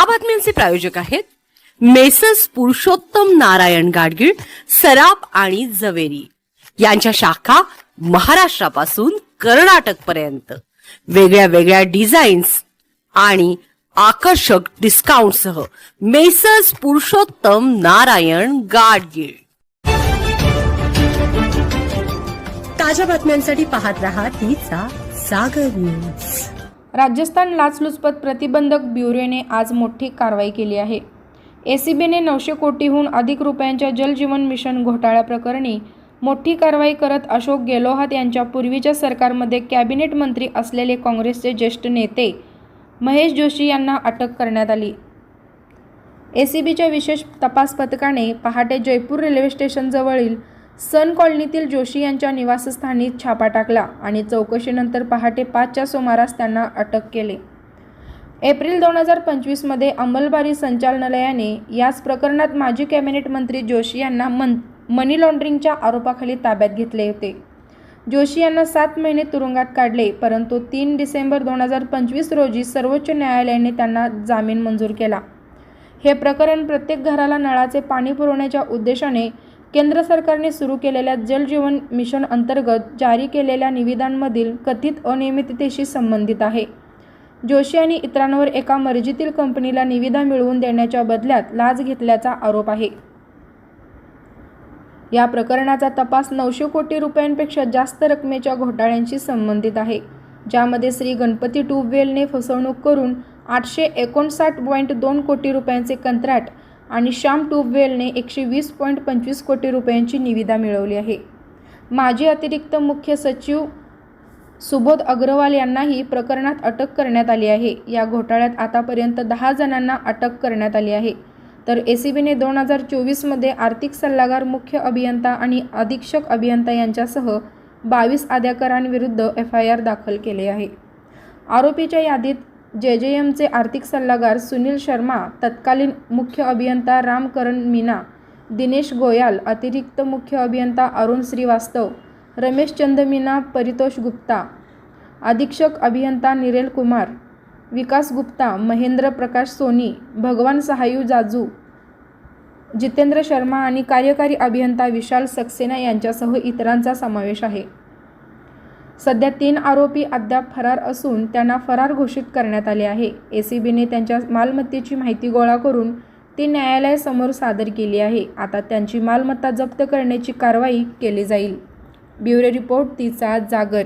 बातम्यांचे प्रायोजक आहेत मेसर्स पुरुषोत्तम नारायण गाडगीळ, सराफ आणि जवेरी यांच्या शाखा महाराष्ट्रापासून कर्नाटक पर्यंत वेगळ्या वेगळ्या डिझाईन्स आणि आकर्षक डिस्काउंटसह मेसर्स पुरुषोत्तम नारायण गाडगीळ। ताज्या बातम्यांसाठी पाहत रहा तिचा सागर न्यूज। राजस्थान लाचलुचपत प्रतिबंधक ब्युरोने आज मोठी कारवाई केली आहे। एसीबीने 900 कोटीहून अधिक रुपयांच्या जल जीवन मिशन घोटाळ्याप्रकरणी मोठी कारवाई करत अशोक गेहलोत यांच्या पूर्वीच्या सरकारमध्ये कॅबिनेट मंत्री असलेले काँग्रेसचे ज्येष्ठ नेते महेश जोशी यांना अटक करण्यात आली। एसीबीच्या विशेष तपास पथकाने पहाटे जयपूर रेल्वे स्टेशनजवळील सन कॉलनीतील जोशी यांच्या निवासस्थानी छापा टाकला आणि चौकशीनंतर पहाटे 5च्या सुमारास त्यांना अटक केले। एप्रिल 2025 मध्ये अंमलबारी संचालनालयाने याच प्रकरणात माजी कॅबिनेट मंत्री जोशी यांना मनी लॉन्ड्रिंगच्या आरोपाखाली ताब्यात घेतले होते। जोशी यांना 7 महिने तुरुंगात काढले, परंतु 3 डिसेंबर 2025 रोजी सर्वोच्च न्यायालयाने त्यांना जामीन मंजूर केला। हे प्रकरण प्रत्येक घराला नळाचे पाणी पुरवण्याच्या उद्देशाने केंद्र सरकारने सुरू केलेल्या जल जीवन मिशन अंतर्गत जारी केलेल्या निविदांमधील कथित अनियमिततेशी संबंधित आहे। जोशी आणि इतरांवर एका मर्जीतील कंपनीला निविदा मिळवून देण्याच्या बदल्यात लाच घेतल्याचा आरोप आहे। या प्रकरणाचा तपास 900 कोटी रुपयांपेक्षा जास्त रकमेच्या घोटाळ्यांशी संबंधित आहे, ज्यामध्ये श्री गणपती ट्यूबवेलने फसवणूक करून 859.2 कोटी रुपयांचे कंत्राट आणि श्याम ट्यूबवेलने 120.25 कोटी रुपयांची निविदा मिळवली आहे। माजी अतिरिक्त मुख्य सचिव सुबोध अग्रवाल यांनाही प्रकरणात अटक करण्यात आली आहे। या घोटाळ्यात आतापर्यंत 10 जणांना अटक करण्यात आली आहे, तर एसीबीने 2024 मध्ये आर्थिक सल्लागार, मुख्य अभियंता आणि अधीक्षक अभियंता यांच्यासह 22 अधिकाऱ्यांविरुद्ध FIR दाखल केले आहे। आरोपीच्या यादीत JJMचे आर्थिक सल्लागार सुनील शर्मा, तत्कालीन मुख्य अभियंता रामकरण मीना, दिनेश गोयल, अतिरिक्त मुख्य अभियंता अरुण श्रीवास्तव, रमेश चंद मीना, परितोष गुप्ता, अधीक्षक अभियंता निरेल कुमार, विकास गुप्ता, महेंद्र प्रकाश सोनी, भगवान सहायू जाजू, जितेंद्र शर्मा आणि कार्यकारी अभियंता विशाल सक्सेना यांच्यासह इतरांचा समावेश आहे। सध्या 3 आरोपी अद्याप फरार असून त्यांना फरार घोषित करण्यात आले आहे। एसीबीने त्यांच्या मालमत्तेची माहिती गोळा करून ती न्यायालयासमोर सादर केली आहे। आता त्यांची मालमत्ता जप्त करण्याची कारवाई केली जाईल। ब्युरो रिपोर्ट तिचा जागर।